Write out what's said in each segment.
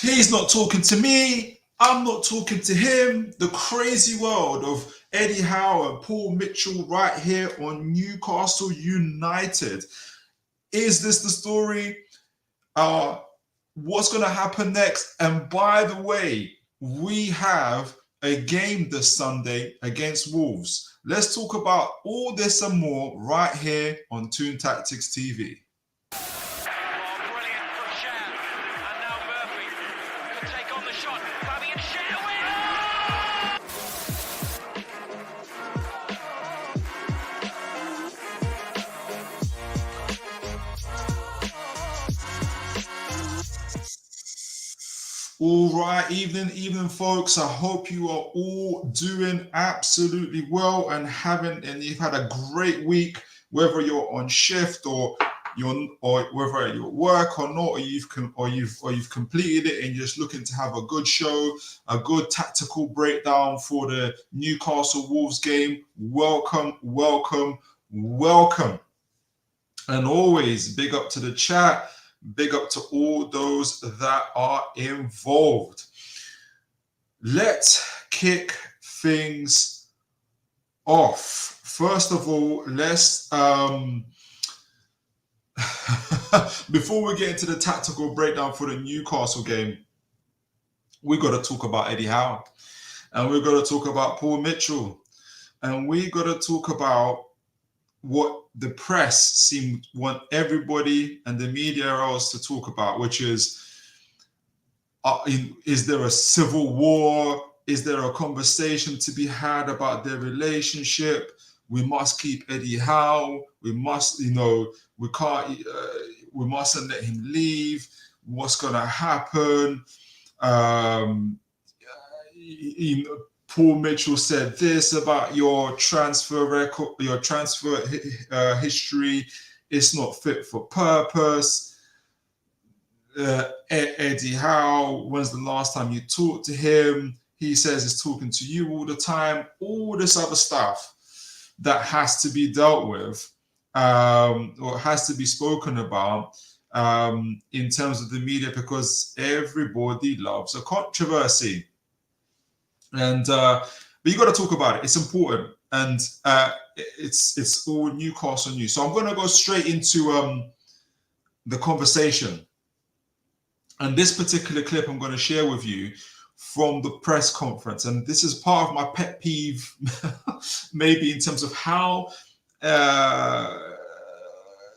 He's not talking to me. I'm not talking to him. The crazy world of Eddie Howe and Paul Mitchell right here on Newcastle United. Is this the story? What's going to happen next? And by the way, we have a game this Sunday against Wolves. Let's talk about all this and more right here on Toon Tactics TV. All right, evening, folks. I hope you are all doing absolutely well and you've had a great week, whether you're on shift or whether you're at work or not, or you've completed it and you're just looking to have a good show, a good tactical breakdown for the Newcastle Wolves game. Welcome. And always big up to the chat. Big up to all those that are involved. Let's kick things off. First of all, let's before we get into the tactical breakdown for the Newcastle game, we got to talk about Eddie Howe, and we're going to talk about Paul Mitchell, and we got to talk about what the press want everybody and the media else to talk about, which is there a civil war? Is there a conversation to be had about their relationship? We must keep Eddie Howe. We must, we mustn't let him leave. What's going to happen? Paul Mitchell said this about your transfer record, your transfer history. It's not fit for purpose. Eddie Howe, when's the last time you talked to him? He says he's talking to you all the time. All this other stuff that has to be dealt with or has to be spoken about in terms of the media, because everybody loves a controversy. And but you got to talk about it. It's important, and it's all Newcastle news. So I'm going to go straight into the conversation. And this particular clip I'm going to share with you from the press conference, and this is part of my pet peeve, maybe in terms of how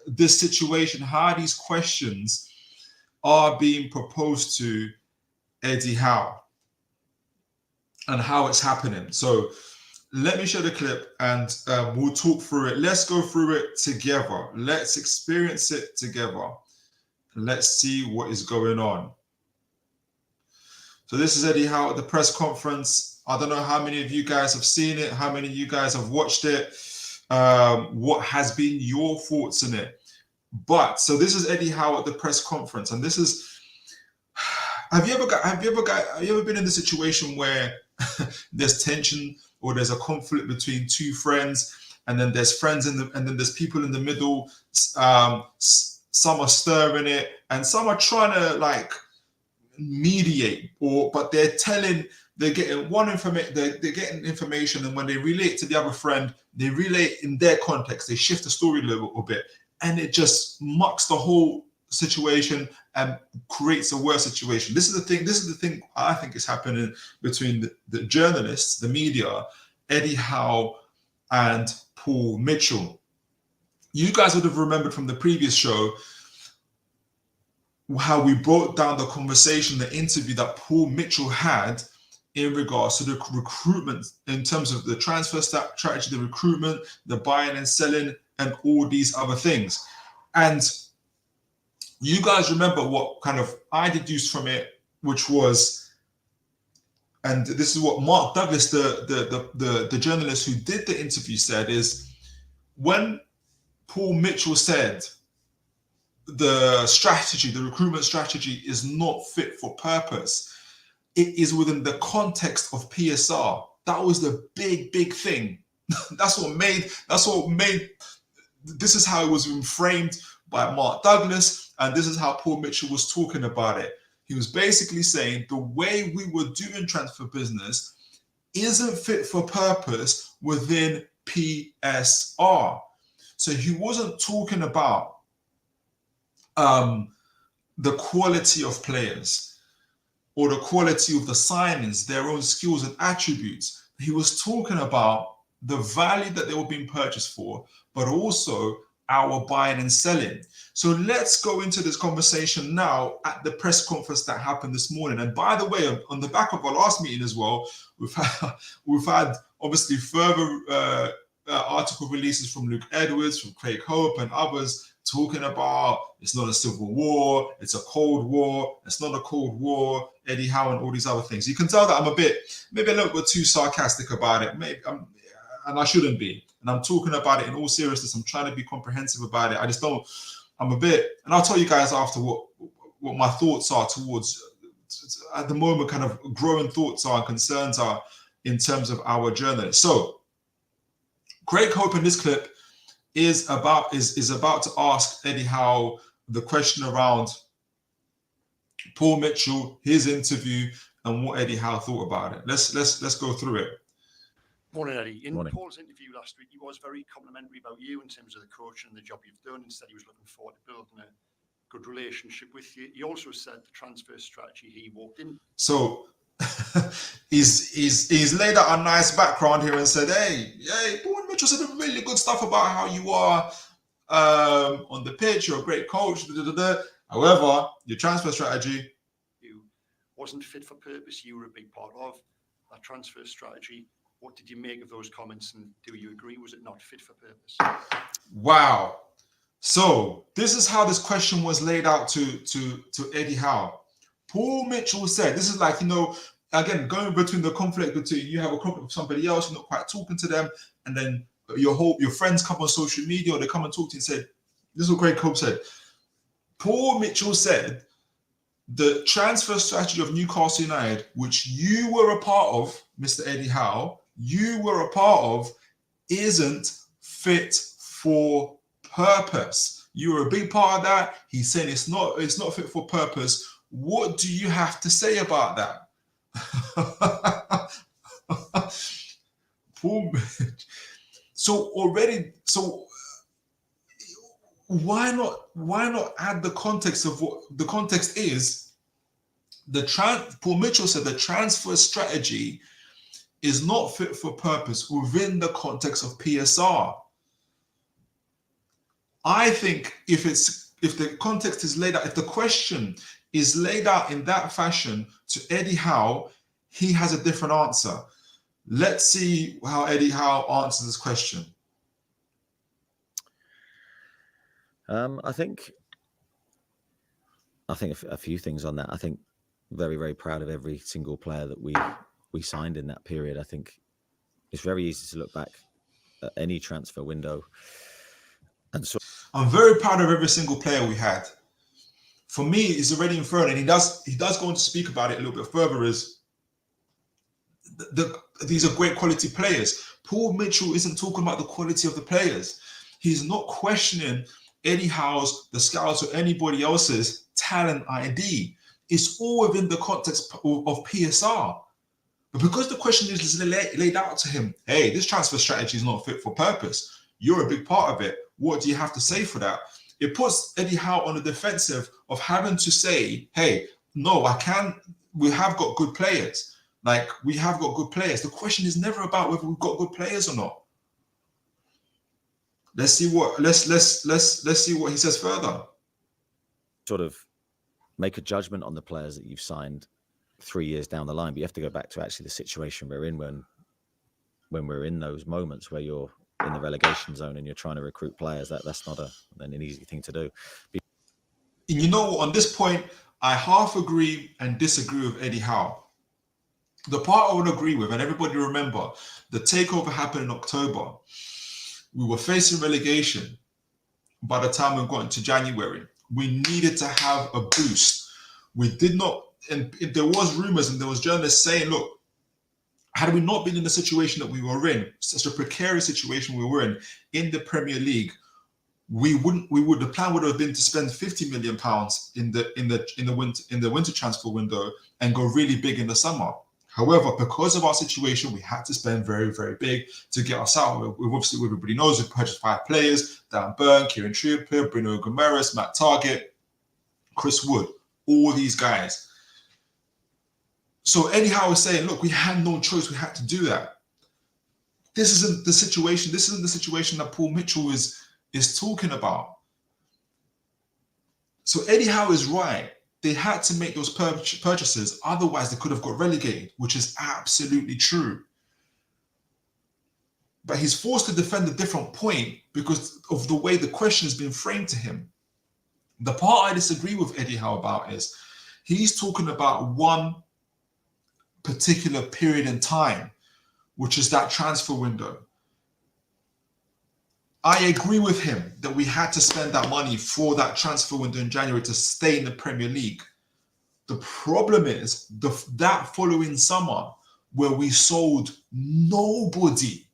this situation, how these questions are being proposed to Eddie Howe, and how it's happening. So let me show the clip and we'll talk through it. Let's go through it together. Let's experience it together. Let's see what is going on. So this is Eddie Howe at the press conference. I don't know how many of you guys have seen it, how many of you guys have watched it, what has been your thoughts on it. But so this is Eddie Howe at the press conference, and this is, have you ever been in the situation where there's tension or there's a conflict between two friends, and then there's friends and then there's people in the middle? Some are stirring it and some are trying to like mediate, but they're getting information, and when they relate to the other friend, they relate in their context. They shift the story a little bit, and it just mucks the whole situation and creates a worse situation. This is the thing I think is happening between the journalists, the media, Eddie Howe and Paul Mitchell. You guys would have remembered from the previous show how we brought down the conversation, the interview that Paul Mitchell had in regards to the recruitment, in terms of the transfer strategy, the recruitment, the buying and selling, and all these other things. And you guys remember what kind of I deduced from it, which was, and this is what Mark Douglas, the journalist who did the interview, said, is when Paul Mitchell said the recruitment strategy is not fit for purpose, it is within the context of PSR. That was the big thing. That's what made, this is how it was framed by Mark Douglas, and this is how Paul Mitchell was talking about it. He was basically saying the way we were doing transfer business isn't fit for purpose within PSR. So he wasn't talking about the quality of players or the quality of the signings, their own skills and attributes. He was talking about the value that they were being purchased for, but also our buying and selling. So let's go into this conversation now at the press conference that happened this morning. And by the way, on the back of our last meeting as well, we've had obviously further article releases from Luke Edwards, from Craig Hope and others talking about it's not a civil war, it's a cold war, it's not a cold war, Eddie Howe and all these other things. You can tell that I'm maybe a little bit too sarcastic about it, and I shouldn't be. And I'm talking about it in all seriousness. I'm trying to be comprehensive about it. I just don't, I'm a bit, and I'll tell you guys after what my thoughts are towards, at the moment, kind of growing thoughts are and concerns are in terms of our journalists. So Craig Hope in this clip is about to ask Eddie Howe the question around Paul Mitchell, his interview, and what Eddie Howe thought about it. Let's go through it. Morning, Eddie. In Morning. Paul's interview last week, he was very complimentary about you in terms of the coaching and the job you've done. Instead, he was looking forward to building a good relationship with you. He also said the transfer strategy he walked in. So he's laid out a nice background here and said, hey, Paul Mitchell said really good stuff about how you are on the pitch. You're a great coach. However, your transfer strategy, You wasn't fit for purpose. You were a big part of that transfer strategy. What did you make of those comments, and do you agree? Was it not fit for purpose? wow. So this is how this question was laid out to Eddie Howe. Paul Mitchell said, this is like, again, going between the conflict between you have a conflict with somebody else, you're not quite talking to them, and then your friends come on social media or they come and talk to you and said, this is what Craig Hope said. Paul Mitchell said the transfer strategy of Newcastle United, which you were a part of, Mr. Eddie Howe, you were a part of, isn't fit for purpose. You were a big part of that. He's saying it's not fit for purpose. What do you have to say about that? So why not add the context of what the context is? Paul Mitchell said the transfer strategy is not fit for purpose within the context of PSR. I think if the context is laid out, if the question is laid out in that fashion to Eddie Howe, he has a different answer. Let's see how Eddie Howe answers this question. I think a few things on that. I think very, very proud of every single player that we signed in that period. I think it's very easy to look back at any transfer window. And so I'm very proud of every single player we had. For me, it's already inferred, and he does go on to speak about it a little bit further, is these are great quality players. Paul Mitchell isn't talking about the quality of the players. He's not questioning Eddie Howe's, the scouts, or anybody else's talent ID. It's all within the context of PSR. But because the question is laid out to him, hey, this transfer strategy is not fit for purpose. You're a big part of it. What do you have to say for that? It puts Eddie Howe on the defensive of having to say, hey, no, we have got good players. Like, we have got good players. The question is never about whether we've got good players or not. Let's see what he says further. Sort of make a judgment on the players that you've signed 3 years down the line, but you have to go back to actually the situation we're in when we're in those moments where you're in the relegation zone and you're trying to recruit players. That's not an easy thing to do. And on this point, I half agree and disagree with Eddie Howe. The part I would agree with, and everybody remember, the takeover happened in October. We were facing relegation by the time we got into January. We needed to have a boost. We did not, and there was rumors and there was journalists saying, look, had we not been in the situation that we were in, such a precarious situation we were in the Premier League, the plan would have been to spend 50 million pounds in the winter transfer window and go really big in the summer. However, because of our situation, we had to spend very, very big to get us out. We've obviously, everybody knows, we've purchased 5 players: Dan Burn, Kieran Trippier, Bruno Guimaraes, Matt Targett, Chris Wood, all these guys. So Eddie Howe was saying, look, we had no choice. We had to do that. This isn't the situation. This isn't the situation that Paul Mitchell is talking about. So Eddie Howe is right. They had to make those purchases. Otherwise, they could have got relegated, which is absolutely true. But he's forced to defend a different point because of the way the question has been framed to him. The part I disagree with Eddie Howe about is he's talking about one particular period in time, which is that transfer window. I agree with him that we had to spend that money for that transfer window in January to stay in the Premier League. The problem is that following summer where we sold nobody.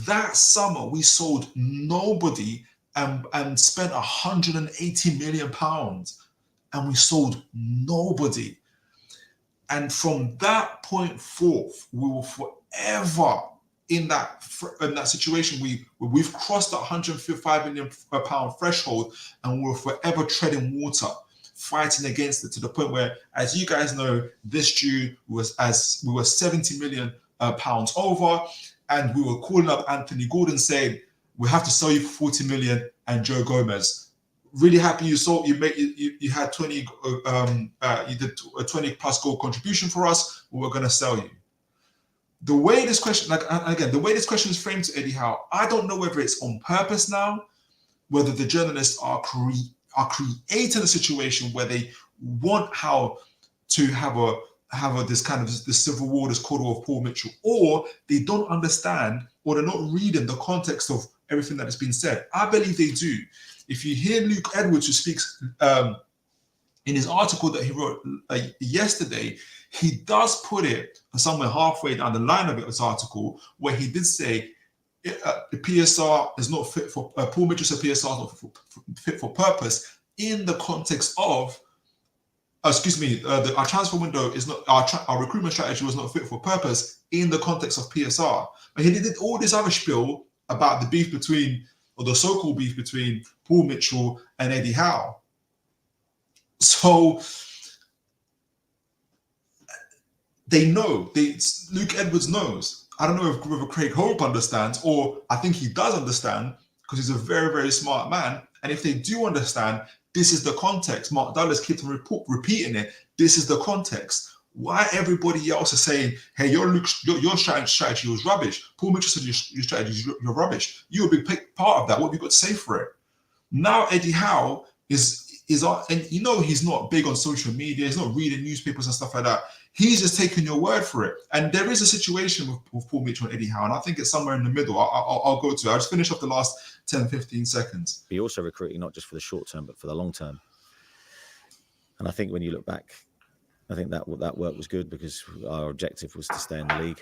That summer we sold nobody and spent 180 million pounds and we sold nobody. And from that point forth, we will forever in that situation. We've crossed the 155 million pound threshold, and we're forever treading water, fighting against it to the point where, as you guys know, this June we were 70 million pounds over, and we were calling up Anthony Gordon saying we have to sell you for 40 million and Joe Gomez. Really happy you sold. You had 20. You did a 20+ goal contribution for us. We're going to sell you. The way this question, the way this question is framed to Eddie Howe, I don't know whether it's on purpose now, whether the journalists are creating a situation where they want Howe to have this civil war, this cold war of Paul Mitchell, or they don't understand, or they're not reading the context of everything that has been said. I believe they do. If you hear Luke Edwards, who speaks in his article that he wrote yesterday, he does put it somewhere halfway down the line of his article, where he did say the PSR is not fit for Paul Mitchell said PSR is not fit for purpose in the context of our transfer window is not our recruitment strategy was not fit for purpose in the context of PSR. But he did all this other spiel about the beef between, or the so-called beef between, Paul Mitchell and Eddie Howe. So they know. Luke Edwards knows. I don't know if whether Craig Hope understands, or I think he does understand because he's a very, very smart man. And if they do understand, this is the context. Mark Douglas keeps on repeating it. This is the context. Why everybody else is saying, hey, your strategy was rubbish. Paul Mitchell said your strategy, you're rubbish. You're a big part of that. What have you got to say for it? Now Eddie Howe is and he's not big on social media. He's not reading newspapers and stuff like that. He's just taking your word for it. And there is a situation with Paul Mitchell and Eddie Howe, and I think it's somewhere in the middle. I'll go to it. I'll just finish off the last 10, 15 seconds. Be also recruiting not just for the short term, but for the long term. And I think when you look back, I think that work was good because our objective was to stay in the league.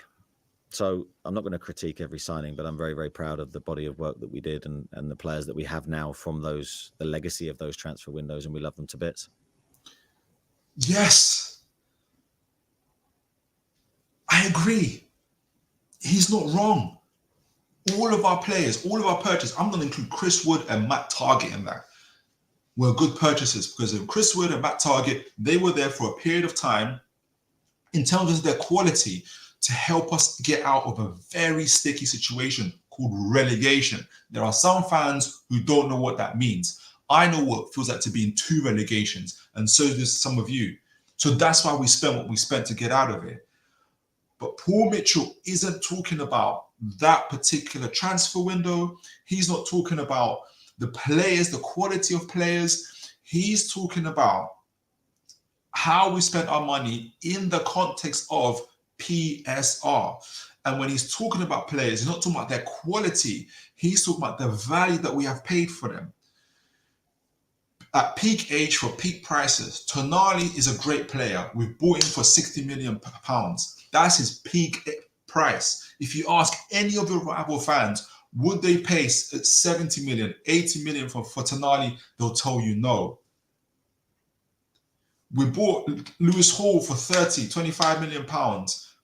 So I'm not going to critique every signing, but I'm very, very proud of the body of work that we did and the players that we have now from the legacy of those transfer windows, and we love them to bits. Yes. I agree. He's not wrong. All of our players, all of our purchases, I'm going to include Chris Wood and Matt Targett in that, were good purchases because of Chris Wood and Matt Targett. They were there for a period of time in terms of their quality to help us get out of a very sticky situation called relegation. There are some fans who don't know what that means. I know what it feels like to be in 2 relegations, and so does some of you. So that's why we spent what we spent to get out of it. But Paul Mitchell isn't talking about that particular transfer window. He's not talking about the players, the quality of players. He's talking about how we spent our money in the context of PSR. And when he's talking about players, he's not talking about their quality. He's talking about the value that we have paid for them. At peak age for peak prices, Tonali is a great player. We've bought him for 60 million pounds. That's his peak price. If you ask any of your rival fans, Would they pay 70 million, 80 million for Tonali? They'll tell you no. We bought Lewis Hall for 30, 25 million pounds,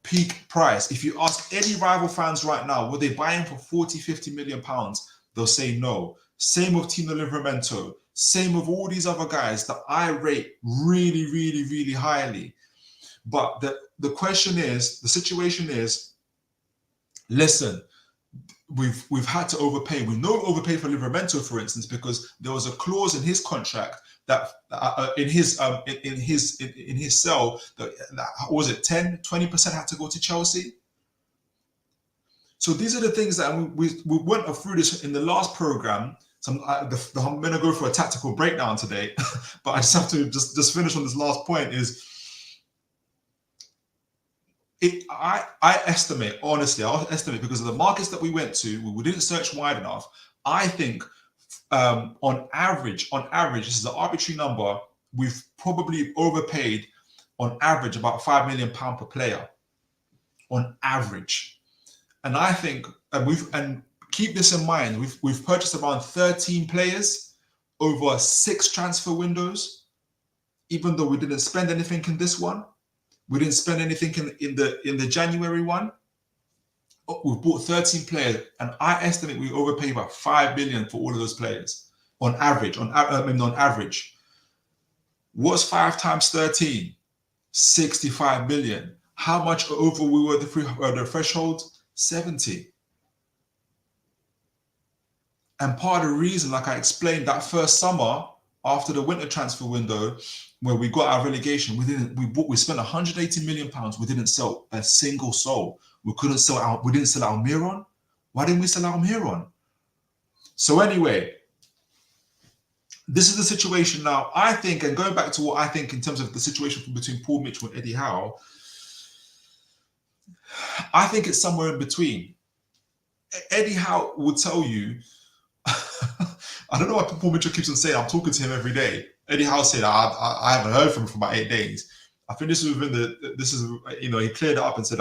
peak price. If you ask any rival fans right now, would they buy him for 40, 50 million pounds? They'll say no. Same with Tino Livramento. Same with all these other guys that I rate really, really, really highly. But the question is, the situation is, listen, we've had to overpay. We know overpay for Livramento, for instance, because there was a clause in his contract that in his sell that was it 10-20% had to go to Chelsea. So these are the things that we went through this in the last program. So I'm going to go for a tactical breakdown today, but I just have to just finish on this last point. Is I estimate, honestly, I'll estimate, because of the markets that we went to, we didn't search wide enough. I think on average, this is an arbitrary number, we've probably overpaid on average about £5 million per player on average. And I think, and keep this in mind, we've purchased around 13 players over 6 transfer windows, even though we didn't spend anything in this one. We didn't spend anything in the January one. We've bought 13 players, and I estimate we overpaid about 5 billion for all of those players on average. On average, what's 5 times 13? 65 million. How much over we were the threshold? 70. And part of the reason, like I explained, that first summer after the winter transfer window, where we got our relegation, we spent 180 million pounds. We didn't sell a single soul. We didn't sell Almiron. Why didn't we sell Almiron? So anyway, this is the situation now. I think, and going back to what I think in terms of the situation between Paul Mitchell and Eddie Howe, I think it's somewhere in between. Eddie Howe will tell you, I don't know why Paul Mitchell keeps on saying, I'm talking to him every day. Eddie Howe said, I haven't heard from him for about 8 days. I think this is he cleared it up and said,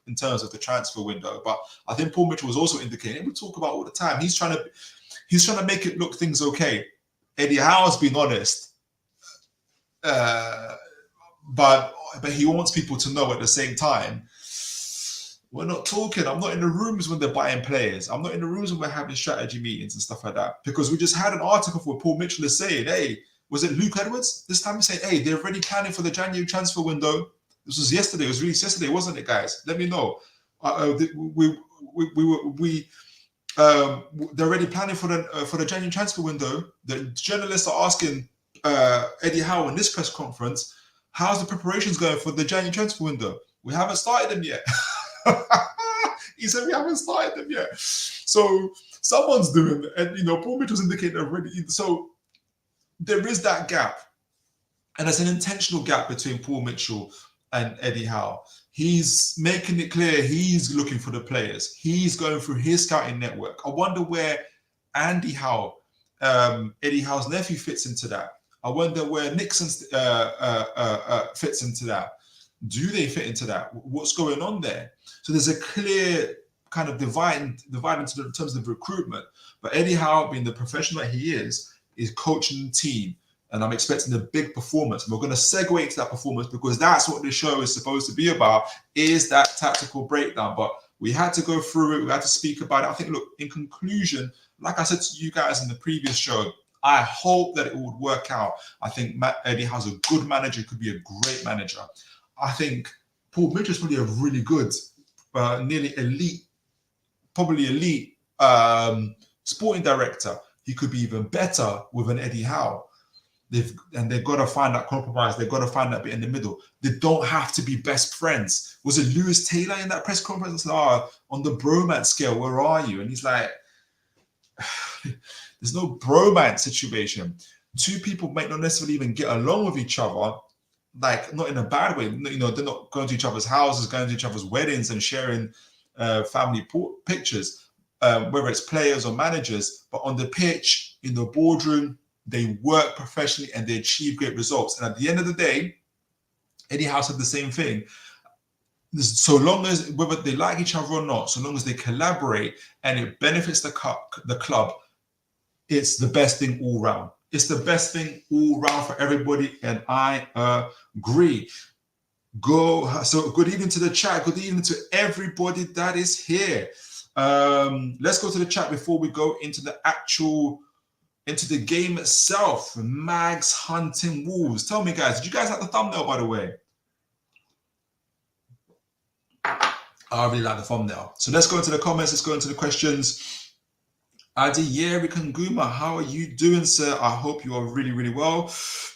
in terms of the transfer window. But I think Paul Mitchell was also indicating, we talk about all the time, he's trying to make it look things okay. Eddie Howe's been honest. But he wants people to know at the same time, we're not talking. I'm not in the rooms when they're buying players. I'm not in the rooms when we're having strategy meetings and stuff like that. Because we just had an article where Paul Mitchell is saying, hey, was it Luke Edwards? This time he said, hey, they're already planning for the January transfer window. This was yesterday. It was released yesterday, wasn't it, guys? Let me know. They're already planning for the January transfer window. The journalists are asking Eddie Howe in this press conference, how's the preparations going for the January transfer window? We haven't started them yet. He said we haven't started them yet. So someone's doing it. And Paul Mitchell's indicated already. So there is that gap. And there's an intentional gap between Paul Mitchell and Eddie Howe. He's making it clear he's looking for the players. He's going through his scouting network. I wonder where Andy Howe, Eddie Howe's nephew, fits into that. I wonder where Nixon fits into that. Do they fit into that? What's going on there? So there's a clear kind of divide in terms of recruitment. But Eddie Howe, being the professional that he is coaching the team. And I'm expecting a big performance. And we're going to segue into that performance because that's what this show is supposed to be about, is that tactical breakdown. But we had to go through it. We had to speak about it. I think, look, in conclusion, like I said to you guys in the previous show, I hope that it would work out. I think Eddie Howe's a good manager. He could be a great manager. I think Paul Mitchell's probably a really good, nearly elite, probably elite sporting director. He could be even better with an Eddie Howe. They've got to find that compromise. They've got to find that bit in the middle. They don't have to be best friends. Was it Lewis Taylor in that press conference? Said, on the bromance scale, where are you? And he's like, there's no bromance situation. Two people might not necessarily even get along with each other, like not in a bad way. They're not going to each other's houses, going to each other's weddings and sharing family pictures, whether it's players or managers. But on the pitch, in the boardroom, they work professionally and they achieve great results. And at the end of the day, Eddie Howe said the same thing. so long as, whether they like each other or not, so long as they collaborate and it benefits the club, it's the best thing all round. It's the best thing all round for everybody, and I agree. So good evening to the chat. Good evening to everybody that is here. Let's go to the chat before we go into the game itself. Mags hunting wolves. Tell me, guys, did you guys like the thumbnail, by the way? I really like the thumbnail. So let's go into the comments. Let's go into the questions. Adiyeri Kanguma, how are you doing, sir? I hope you are really, really well.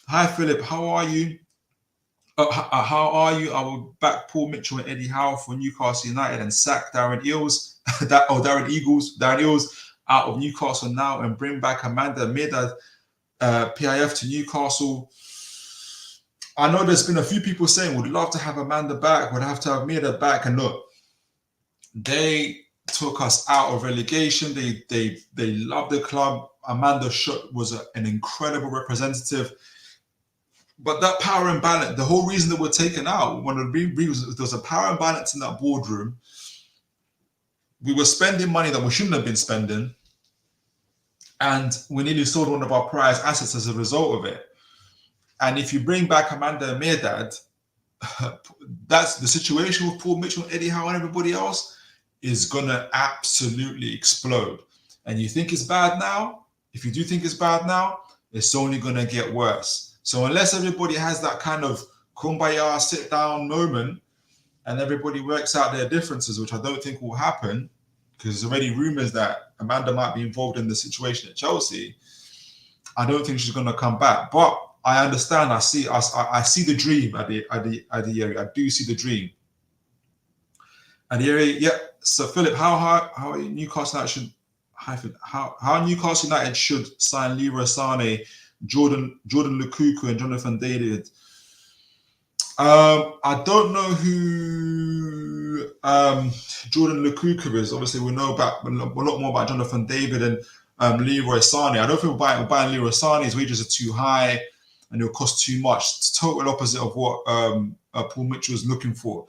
Hi, Philip. How are you? How are you? I will back Paul Mitchell and Eddie Howe for Newcastle United and sack Darren Eels. Darren Eels out of Newcastle now and bring back Amanda Medad PIF to Newcastle. I know there's been a few people saying would love to have Amanda back, would have to have Medad back, and look, they took us out of relegation. They love the club. Amanda Schutt was an incredible representative. But that power imbalance, the whole reason that we're taken out, one of the reasons, there was a power imbalance in that boardroom. We were spending money that we shouldn't have been spending. And we nearly sold one of our prized assets as a result of it. And if you bring back Amanda Medad, that's the situation with Paul Mitchell, Eddie Howe, and everybody else is going to absolutely explode. And you think it's bad now? If you do think it's bad now, it's only going to get worse. So unless everybody has that kind of kumbaya sit down moment and everybody works out their differences, which I don't think will happen, because there's already rumors that Amanda might be involved in the situation at Chelsea, I don't think she's going to come back. But I understand. I see the dream at the area. I do see the dream. And the area, yeah. So Philip, how Newcastle United how Newcastle United should sign Leroy Sané, Jordan Lukaku, and Jonathan David. I don't know who Jordan Lukaku is. Obviously, we know about a lot more about Jonathan David and Leroy Sané. I don't think we're buying Leroy Sané. His wages are too high and it'll cost too much. It's total opposite of what Paul Mitchell is looking for.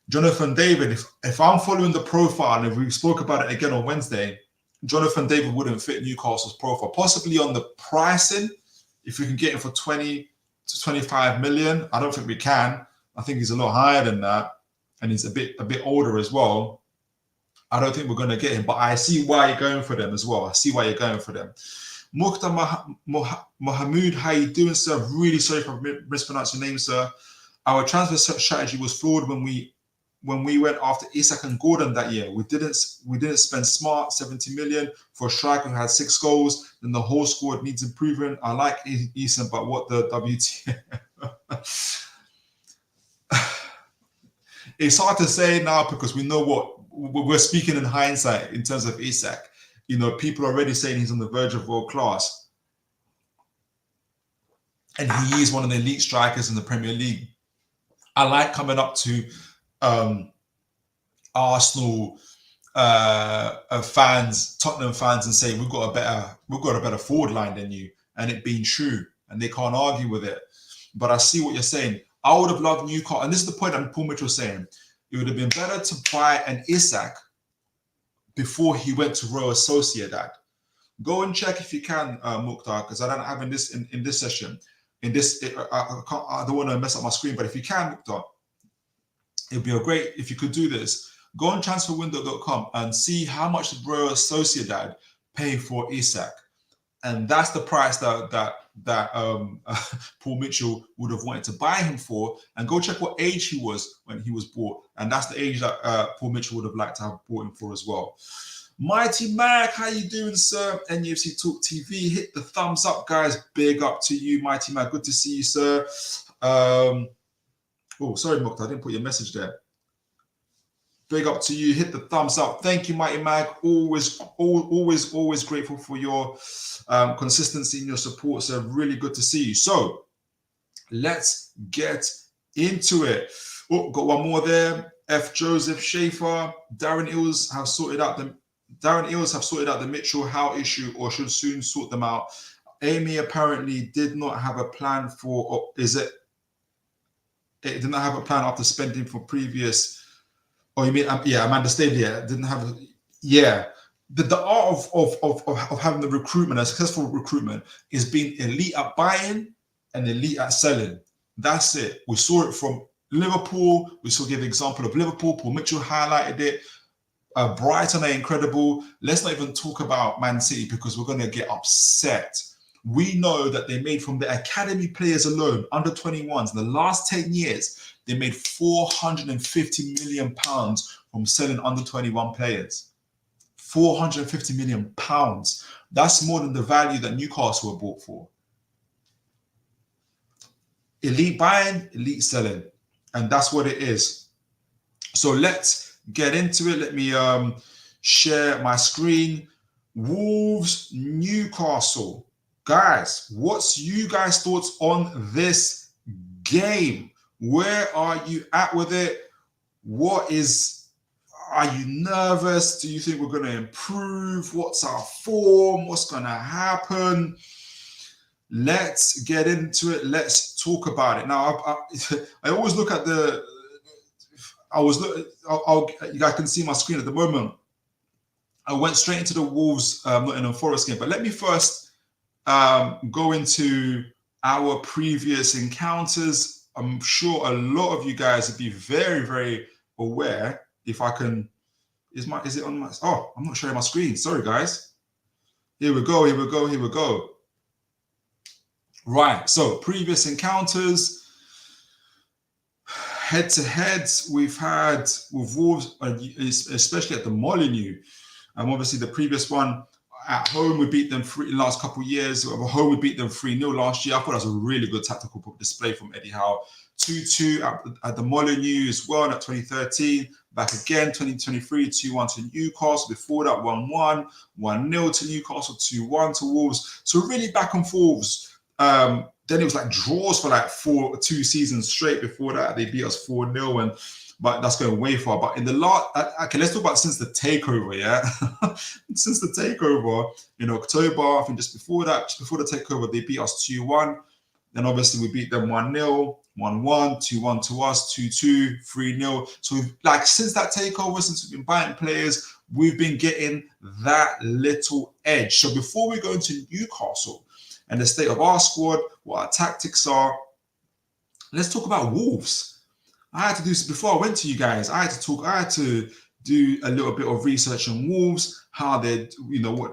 Jonathan David, if I'm following the profile, and if we spoke about it again on Wednesday, Jonathan David wouldn't fit Newcastle's profile. Possibly on the pricing, if we can get him for 20 to 25 million. I don't think we can. I think he's a lot higher than that, and he's a bit older as well. I don't think we're going to get him, but I see why you're going for them as well. I see why you're going for them. Mukhtar Mohamud, how you doing, sir? Really sorry if I mispronounced your name, sir. Our transfer strategy was flawed when we went after Isak and Gordon that year. We didn't spend smart 70 million for a striker who had 6 goals. Then the whole squad needs improvement. I like Isak, but what the WT? It's hard to say now because we know what we're speaking in hindsight in terms of Isak. You know, people are already saying he's on the verge of world class, and he is one of the elite strikers in the Premier League. I like coming up to Arsenal fans, Tottenham fans, and saying we've got a better forward line than you, and it being true, and they can't argue with it. But I see what you're saying. I would have loved Newcastle, and this is the point that Paul Mitchell was saying. It would have been better to buy an Isak before he went to Royal Sociedad. Go and check if you can, Mukhtar, because I don't have in this session. I don't want to mess up my screen, but if you can, Mukhtar, it'd be great if you could do this. Go on transferwindow.com and see how much the Royal Sociedad pay for Isak, and that's the price that Paul Mitchell would have wanted to buy him for. And go check what age he was when he was bought, and that's the age that Paul Mitchell would have liked to have bought him for as well. Mighty Mac, how you doing, sir? NFC Talk TV, hit the thumbs up, guys. Big up to you, Mighty Mac. Good to see you, sir. Oh, sorry, Mukhtar, I didn't put your message there. Big up to you. Hit the thumbs up. Thank you, Mighty Mag. Always grateful for your consistency and your support. So really good to see you. So let's get into it. Oh, got one more there. F. Joseph Schaefer. Darren Eels have sorted out the Mitchell Howe issue, or should soon sort them out. Amy apparently did not have a plan for. Is it? It did not have a plan after spending for previous. Oh, you mean yeah, Amanda Stadia didn't have. Yeah, the art of having the recruitment, a successful recruitment, is being elite at buying and elite at selling. That's it. We saw it from Liverpool. We saw give the example of Liverpool. Paul Mitchell highlighted it. Brighton are incredible. Let's not even talk about Man City because we're going to get upset. We know that they made from the academy players alone, under 21s, in the last 10 years, they made £450 million from selling under 21 players. £450 million. That's more than the value that Newcastle were bought for. Elite buying, elite selling. And that's what it is. So let's get into it. Let me share my screen. Wolves, Newcastle. Guys, what's you guys' thoughts on this game? Where are you at with it? Are you nervous? Do you think we're going to improve? What's our form? What's going to happen? Let's get into it. Let's talk about it. Now, I always look at you guys can see my screen at the moment. I went straight into the Wolves Nottingham Forest game, but let me first go into our previous encounters. I'm sure a lot of you guys would be very, very aware. If I can, is it on my? Oh, I'm not sharing my screen. Sorry, guys. Here we go. Right. So previous encounters. Head-to-heads we've had with Wolves, especially at the Molineux. Obviously, the previous one at home, we beat them last couple of years. At home, we beat them 3-0 last year. I thought that was a really good tactical display from Eddie Howe. 2-2 at the Molineux as well at 2013. Back again, 2023, 2-1 to Newcastle. Before that, 1-1, 1-0 to Newcastle, 2-1 to Wolves. So really back and forths. Then it was like draws for like 2 seasons straight. Before that, they beat us 4-0, but that's going way far. But in the last, okay, let's talk about since the takeover, yeah. Since the takeover in October, I think just before the takeover, they beat us 2-1. Then obviously we beat them 1-0, 1-1, 2-1 to us, 2-2, 3-0. So like since that takeover, since we've been buying players, we've been getting that little edge. So before we go into Newcastle and the state of our squad, what our tactics are, let's talk about Wolves. I had to do this before I went to you guys. I had to do a little bit of research on Wolves, how they're,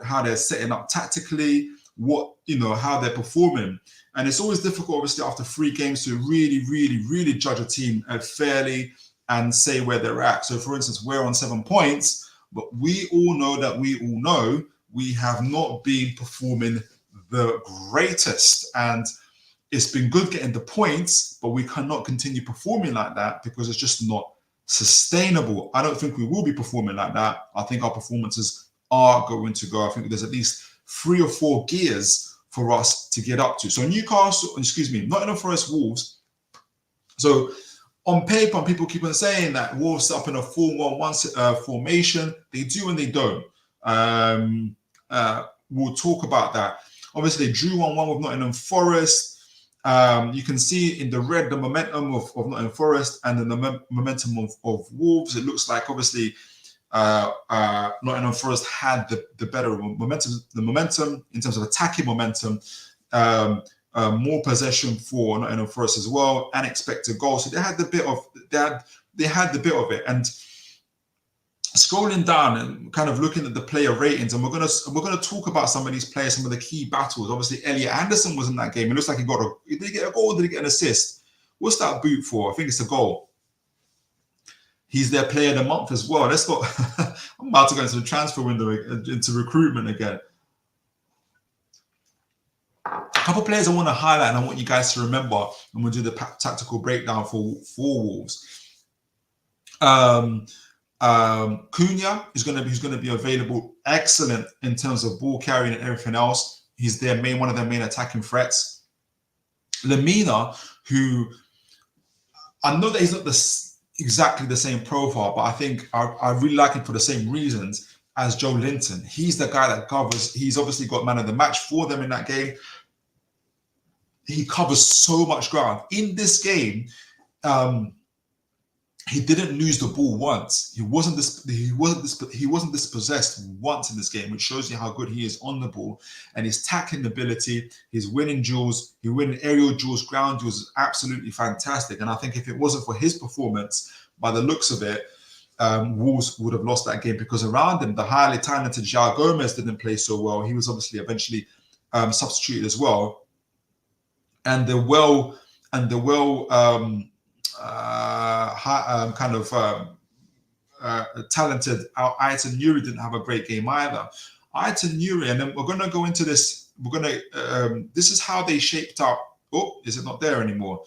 how they're setting up tactically, how they're performing. And it's always difficult, obviously, after 3 games to really judge a team fairly and say where they're at. So, for instance, we're on 7 points, but we all know we have not been performing the greatest. And it's been good getting the points, but we cannot continue performing like that because it's just not sustainable. I don't think we will be performing like that. I think our performances are going to go. I think there's at least 3 or 4 gears for us to get up to. So Nottingham Forest Wolves. So on paper, people keep on saying that Wolves set up in a 4-1-1 formation. They do and they don't. We'll talk about that. Obviously, they drew 1-1 with Nottingham Forest. You can see in the red the momentum of Nottingham Forest and then the momentum of Wolves. It looks like obviously Nottingham Forest had the better momentum in terms of attacking momentum, more possession for Nottingham Forest as well, and expected goals. So they had the bit of it. And scrolling down and kind of looking at the player ratings, and we're gonna talk about some of these players, some of the key battles. Obviously, Elliot Anderson was in that game. It looks like did he get a goal? Or did he get an assist? What's that boot for? I think it's a goal. He's their player of the month as well. Let's go. I'm about to go into the transfer window, into recruitment again. A couple of players I want to highlight and I want you guys to remember, and we'll do the tactical breakdown for Wolves. Cunha is going to be available. Excellent in terms of ball carrying and everything else. He's one of their main attacking threats. Lemina, who I know that he's not exactly the same profile, but I think I really like him for the same reasons as Joe Linton. He's the guy that covers. He's obviously got man of the match for them in that game. He covers so much ground in this game. he didn't lose the ball once. He wasn't dispossessed once in this game, which shows you how good he is on the ball. And his tackling ability, his winning duels, he winning aerial duels, ground duels is absolutely fantastic. And I think if it wasn't for his performance, by the looks of it, Wolves would have lost that game, because around him, the highly talented João Gomez didn't play so well. He was obviously eventually substituted as well. And the talented Aitan Nuri didn't have a great game either. Aitan Nuri, and then we're going to go into this. This is how they shaped up. Oh, is it not there anymore?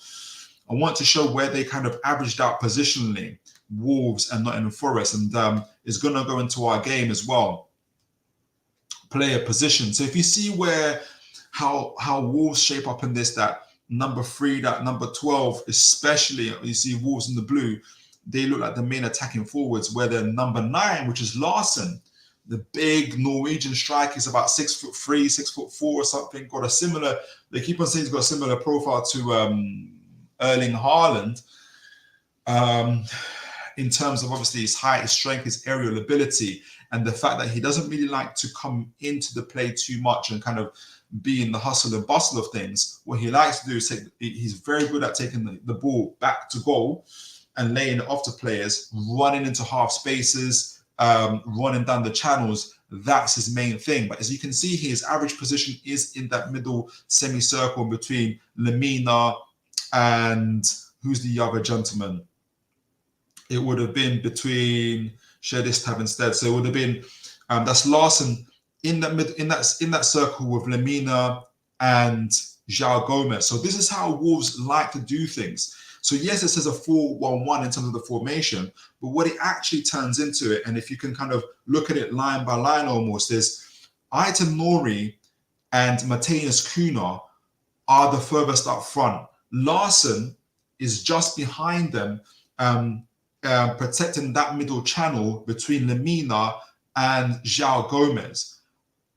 I want to show where they kind of averaged out positionally, Wolves and Nottingham Forest, and it's going to go into our game as well. Player position. So if you see how Wolves shape up in this, that number 3, that number 12, especially you see Wolves in the blue, they look like the main attacking forwards, where the number 9, which is Larson, the big Norwegian striker, is about 6'3", 6'4" or something, got a similar, they keep on saying he's got a similar profile to Erling Haaland, in terms of obviously his height, his strength, his aerial ability, and the fact that he doesn't really like to come into the play too much and kind of be in the hustle and bustle of things. What he likes to do is he's very good at taking the ball back to goal and laying it off to players, running into half spaces, running down the channels. That's his main thing. But as you can see, his average position is in that middle semicircle between Lemina and who's the other gentleman? It would have been between Shedistab instead. So it would have been that's Larson in that circle with Lemina and João Gomez. So this is how Wolves like to do things. So yes, it says a 4-1-1 in terms of the formation, but what it actually turns into it, and if you can kind of look at it line by line almost, is Aitan Nuri and Mateus Cunha are the furthest up front. Larson is just behind them, protecting that middle channel between Lemina and João Gomez.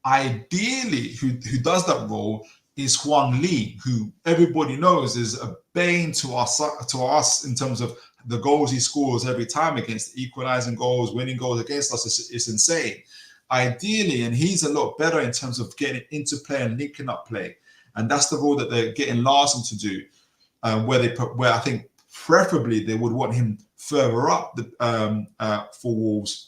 Ideally, who does that role is Huang Lee, who everybody knows is a bane to us in terms of the goals he scores every time against, equalizing goals, winning goals against us. It's insane. Ideally, and he's a lot better in terms of getting into play and linking up play, and that's the role that they're getting Larson to do. Where I think preferably they would want him further up for Wolves,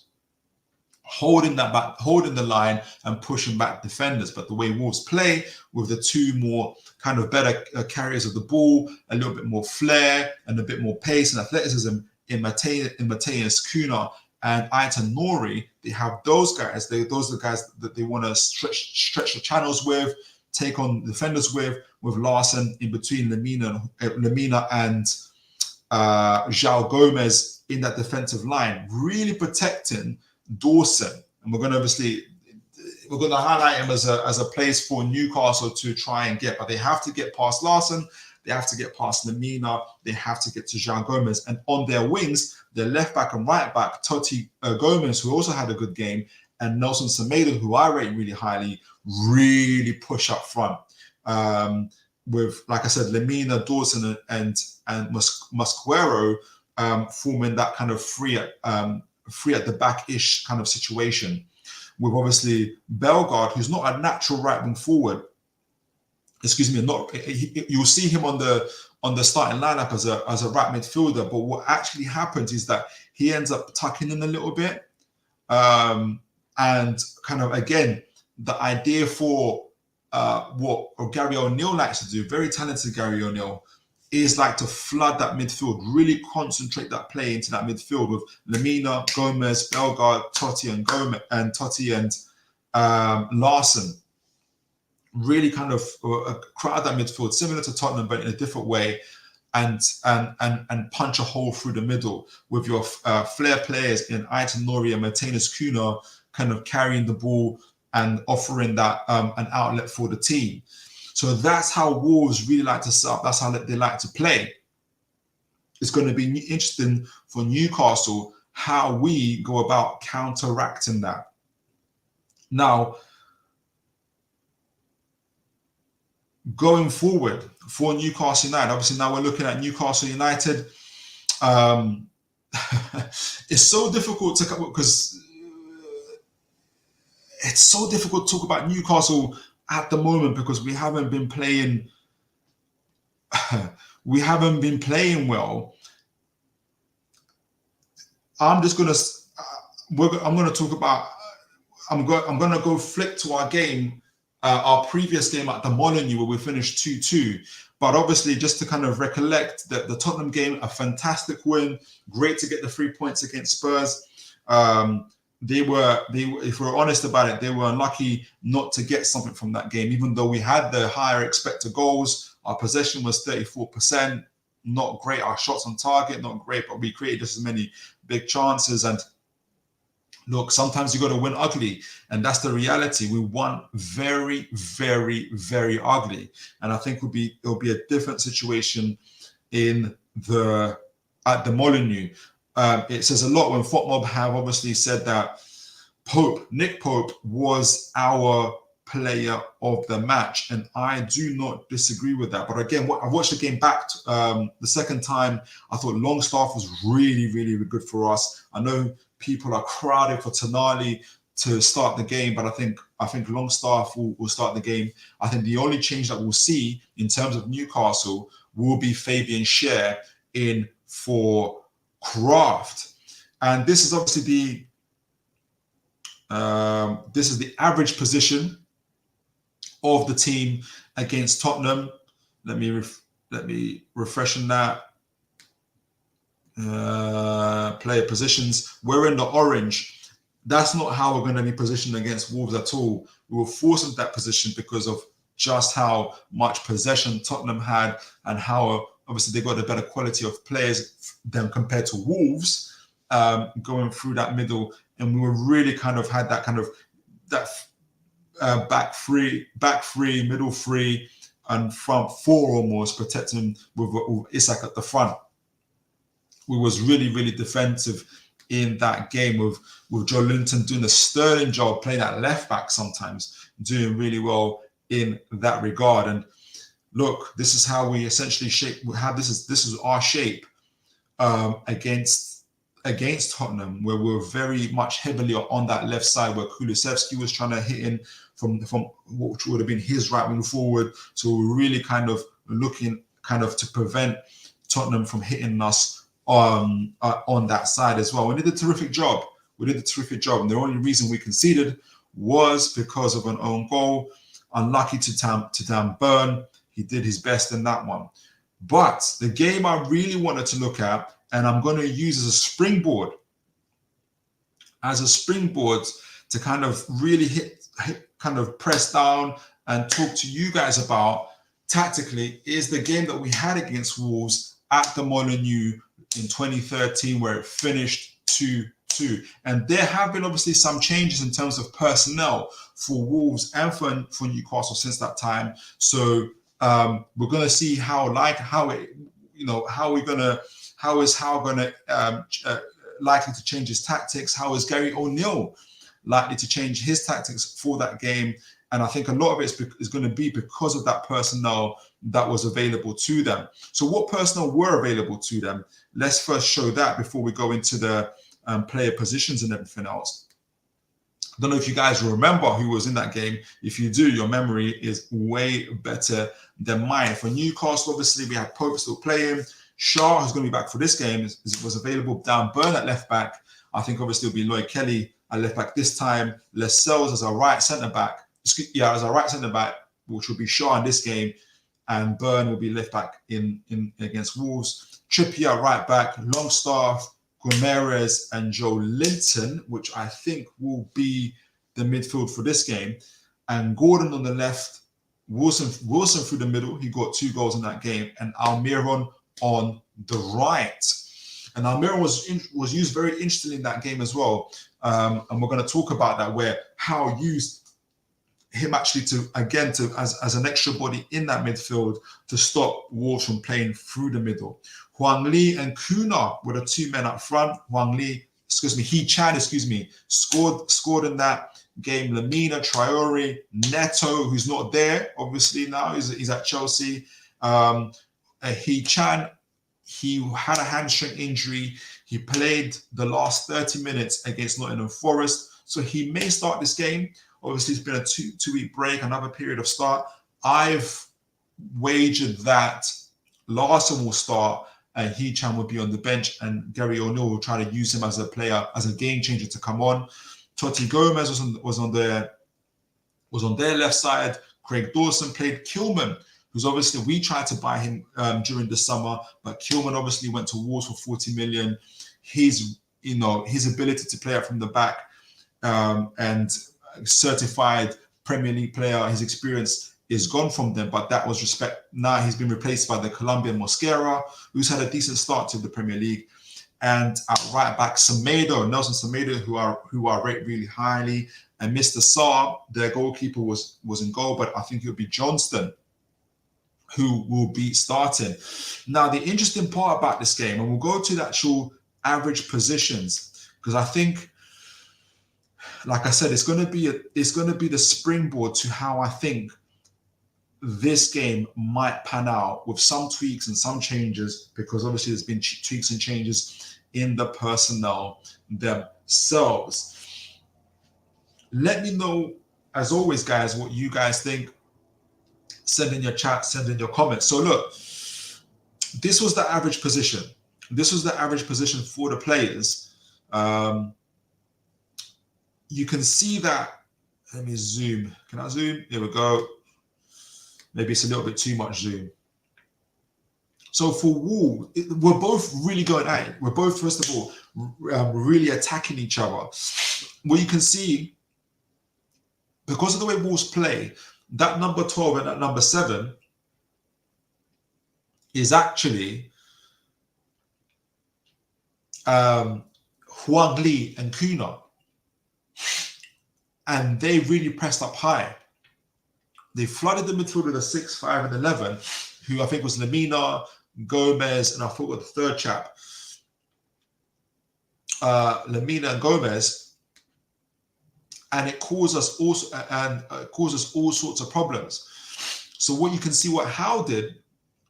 holding the line and pushing back defenders. But the way Wolves play, with the two more kind of better carriers of the ball, a little bit more flair and a bit more pace and athleticism in Mateus Cunha and Aitan Nuri, they have those guys. Those are the guys that they want to stretch the channels with, take on defenders with Larson in between Lemina and João Gomez in that defensive line, really protecting Dawson. And we're going to highlight him as a place for Newcastle to try and get, but they have to get past Larson, they have to get past Lemina, they have to get to João Gomez, and on their wings, their left back and right back, Totti Gomez, who also had a good game, and Nelson Semedo, who I rate really highly, really push up front. With, like I said, Lemina, Dawson, and Mosquera forming that kind of free at the back-ish kind of situation. With obviously Bellegarde, who's not a natural right wing forward. Excuse me, you'll see him on the starting lineup as a right midfielder. But what actually happens is that he ends up tucking in a little bit, and kind of again the idea for what Gary O'Neill likes to do, very talented Gary O'Neill, is like to flood that midfield, really concentrate that play into that midfield with Lemina, Gomez, Bellegarde, Totti and Larson. Really kind of crowd that midfield, similar to Tottenham, but in a different way, and punch a hole through the middle with your flair players in Aitan Nuri and Mateus Cunha kind of carrying the ball and offering that an outlet for the team. So that's how Wolves really like to set up. That's how they like to play. It's going to be interesting for Newcastle how we go about counteracting that. Now, going forward for Newcastle United, obviously now we're looking at Newcastle United. it's so difficult to, because it's so difficult to talk about Newcastle at the moment because we haven't been playing. We haven't been playing well. I'm just gonna. I'm gonna talk about. I'm gonna go flick to our game, our previous game at the Molineux where we finished 2-2. But obviously, just to kind of recollect that the Tottenham game, a fantastic win, great to get the 3 points against Spurs. They were, if we're honest about it, they were unlucky not to get something from that game, even though we had the higher expected goals. Our possession was 34%, not great. Our shots on target, not great, but we created just as many big chances. And look, sometimes you got to win ugly, and that's the reality. We won very, very, very ugly, and I think it'll be a different situation at the Molineux. It says a lot when FotMob have obviously said that Nick Pope was our player of the match, and I do not disagree with that. But again, I watched the game back the second time. I thought Longstaff was really, really good for us. I know people are crowded for Tonali to start the game, but I think Longstaff will start the game. I think the only change that we'll see in terms of Newcastle will be Fabian Schär in for Kraft, and this is obviously the average position of the team against Tottenham. Let me refresh on that. Player positions. We're in the orange. That's not how we're going to be positioned against Wolves at all. We were forced into that position because of just how much possession Tottenham had and how obviously they got a better quality of players than compared to Wolves going through that middle, and we were really kind of had that back three, middle three, and front four almost protecting with Isak at the front. We was really, really defensive in that game with Joe Linton doing a sterling job playing at left back sometimes, doing really well in that regard. And look, this is how we essentially shape. This is our shape against Tottenham, where we're very much heavily on that left side where Kulusevski was trying to hit in from what would have been his right wing forward. So we're really kind of looking to prevent Tottenham from hitting us on that side as well. We did a terrific job. And the only reason we conceded was because of an own goal. Unlucky to Dan Burn. He did his best in that one. But the game I really wanted to look at, and I'm going to use as a springboard to kind of really kind of press down and talk to you guys about tactically, is the game that we had against Wolves at the Molineux in 2013, where it finished 2-2. And there have been obviously some changes in terms of personnel for Wolves and for Newcastle since that time. So we're going to see how is Howe going to likely to change his tactics? How is Gary O'Neill likely to change his tactics for that game? And I think a lot of it is going to be because of that personnel that was available to them. So what personnel were available to them? Let's first show that before we go into the player positions and everything else. I don't know if you guys remember who was in that game. If you do, your memory is way better than mine. For Newcastle, obviously, we had Pope still playing. Shaw, who's going to be back for this game, was available. Dan Burn at left back. I think obviously it'll be Lloyd Kelly at left back this time. Lascelles as our right centre back. As our right centre back, which will be Shaw in this game, and Burn will be left back in against Wolves. Trippier right back, Longstaff, Guimaraes, and Joe Linton, which I think will be the midfield for this game. And Gordon on the left, Wilson through the middle. He got 2 goals in that game, and Almiron on the right. And Almiron was used very interestingly in that game as well. And we're going to talk about that, where Howe used him actually as an extra body in that midfield to stop Wolves from playing through the middle. Huang Lee and Kuna were the 2 men up front. He Chan scored in that game. Lamina, Traore, Neto, who's not there, obviously now, he's at Chelsea. He Chan He had a hamstring injury. He played the last 30 minutes against Nottingham Forest. So he may start this game. Obviously, it's been a two-week break, another period of start. I've wagered that Larson will start and Hee-chan will be on the bench, and Gary O'Neill will try to use him as a player, as a game changer to come on. Totti Gomez was on their left side. Craig Dawson played. Kilman, who's obviously, we tried to buy him during the summer, but Kilman obviously went to Wolves for 40 million. His ability to play out from the back and certified Premier League player, his experience is gone from them, but that was respect. Now he's been replaced by the Colombian Mosquera, who's had a decent start to the Premier League. And at right back, Nelson Semedo, who I rate really highly. And Mr. Saar, their goalkeeper, was in goal, but I think it would be Johnston who will be starting. Now, the interesting part about this game, and we'll go to the actual average positions, because I think, like I said, it's going to be the springboard to how I think this game might pan out, with some tweaks and some changes, because obviously there's been tweaks and changes in the personnel themselves. Let me know, as always, guys, what you guys think. Send in your chat, send in your comments. So look, this was the average position. This was the average position for the players. You can see that. Let me zoom. Can I zoom? Here we go. Maybe it's a little bit too much zoom. So for Wolves, we're both really going at it. We're both, first of all, really attacking each other. What you can see, because of the way Wolves play, that number 12 and that number 7 is actually Huang Lee and Kuna. And they really pressed up high. They flooded the midfield with a 6, 5, and 11, who I think was Lemina, Gomez, and I forgot the third chap. Lemina and Gomez. And it caused us all sorts of problems. So what you can see, what Howe did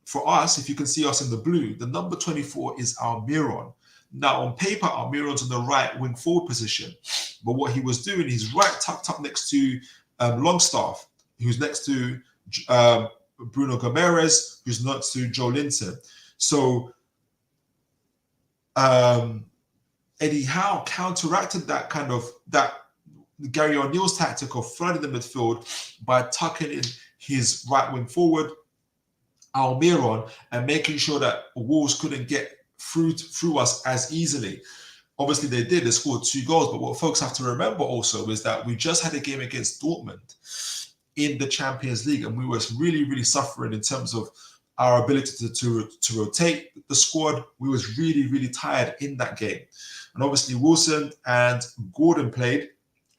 for us, if you can see us in the blue, the number 24 is Almiron. Now on paper, Almiron's in the right wing forward position, but what he was doing, he's right tucked up next to Longstaff, who's next to Bruno Gomes, who's next to Joe Linton. So Eddie Howe counteracted that Gary O'Neill's tactic of flooding the midfield by tucking in his right wing forward, Almiron, and making sure that Wolves couldn't get through us as easily. Obviously, they did. They scored 2 goals. But what folks have to remember also is that we just had a game against Dortmund in the Champions League, and we were really, really suffering in terms of our ability to rotate the squad. We was really, really tired in that game. And obviously, Wilson and Gordon played,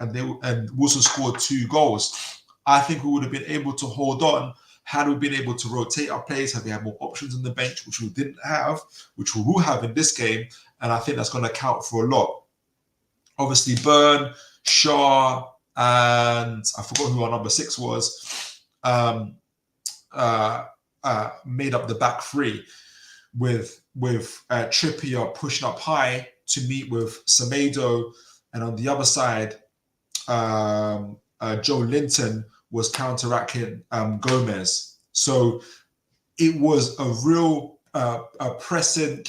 and Wilson scored 2 goals. I think we would have been able to hold on had we been able to rotate our players, had we had more options on the bench, which we didn't have, which we will have in this game. And I think that's going to count for a lot. Obviously, Byrne, Shaw, and I forgot who our number 6 was, made up the back 3 with Trippier pushing up high to meet with Semedo. And on the other side, Joe Linton was counteracting Gomez. So it was a real counter-pressing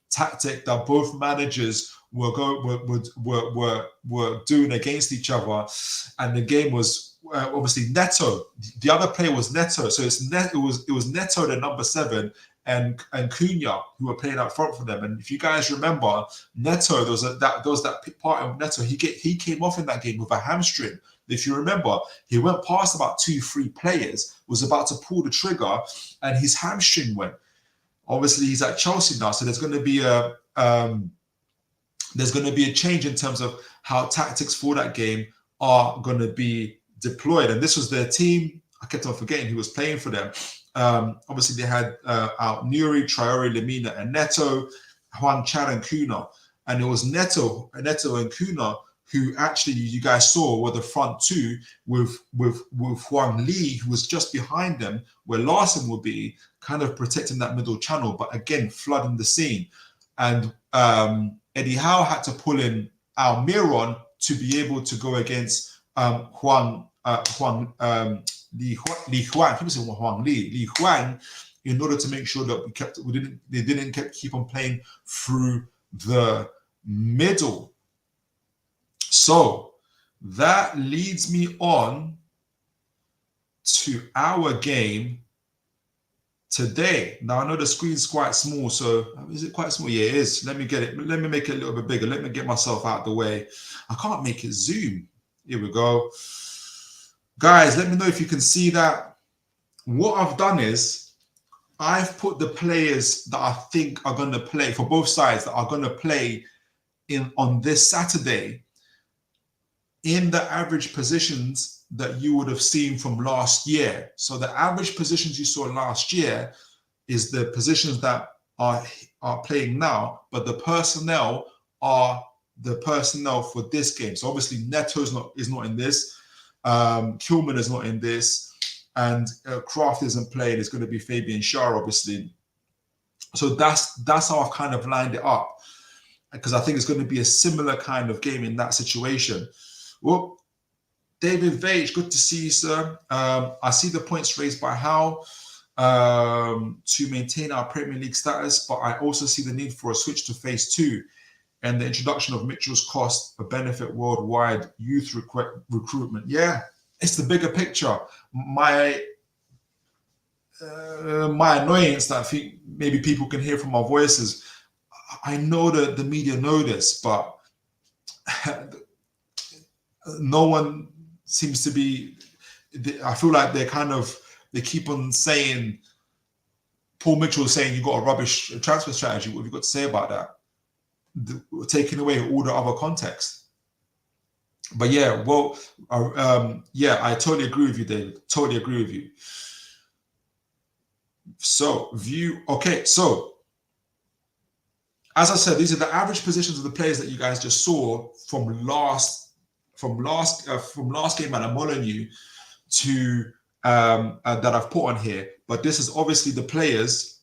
tactic that both managers were doing against each other. And the game was obviously Neto. The other player was Neto. So it was Neto, the number 7, and Cunha, who were playing out front for them. And if you guys remember, Neto, there was that part of Neto. He came off in that game with a hamstring. If you remember, he went past about 2-3 players, was about to pull the trigger, and his hamstring went. Obviously, he's at Chelsea now, so there's going to be a change in terms of how tactics for that game are going to be deployed. And this was their team. I kept on forgetting who was playing for them. Obviously, they had out Nuri, Traore, Lemina, and Neto, Juan Chan, and Kuna. And it was Neto and Kuna who actually you guys saw were the front 2 with Huang Lee, who was just behind them, where Larson would be, kind of protecting that middle channel, but again, flooding the scene. And Eddie Howe had to pull in Almiron to be able to go against Li Huang, in order to make sure that they didn't keep on playing through the middle. So that leads me on to our game today. Now I know the screen's quite small, so is it quite small? Yeah, it is. Let me get it. Let me make it a little bit bigger. Let me get myself out the way. I can't make it zoom. Here we go. Guys, let me know if you can see that. What I've done is I've put the players that I think are going to play for both sides, that are going to play on this Saturday, in the average positions that you would have seen from last year. So the average positions you saw last year is the positions that are playing now, but the personnel are the personnel for this game. So obviously Neto is not in this, Kilman is not in this, and Kraft isn't playing. It's going to be Fabian Schär, obviously. So that's how I've kind of lined it up, because I think it's going to be a similar kind of game in that situation. Well, David Veitch, good to see you, sir. I see the points raised by Howe to maintain our Premier League status, but I also see the need for a switch to phase 2 and the introduction of Mitchell's cost a benefit worldwide youth recruitment. Yeah, it's the bigger picture. My annoyance that I think maybe people can hear from our voices. I know that the media know this, but no one seems to be. I feel like they keep on saying, Paul Mitchell is saying you got a rubbish transfer strategy. What have you got to say about that? Taking away all the other context. But yeah, well, yeah, I totally agree with you, David. Totally agree with you. So okay, so as I said, these are the average positions of the players that you guys just saw from last game at Molyneux to that I've put on here. But this is obviously the players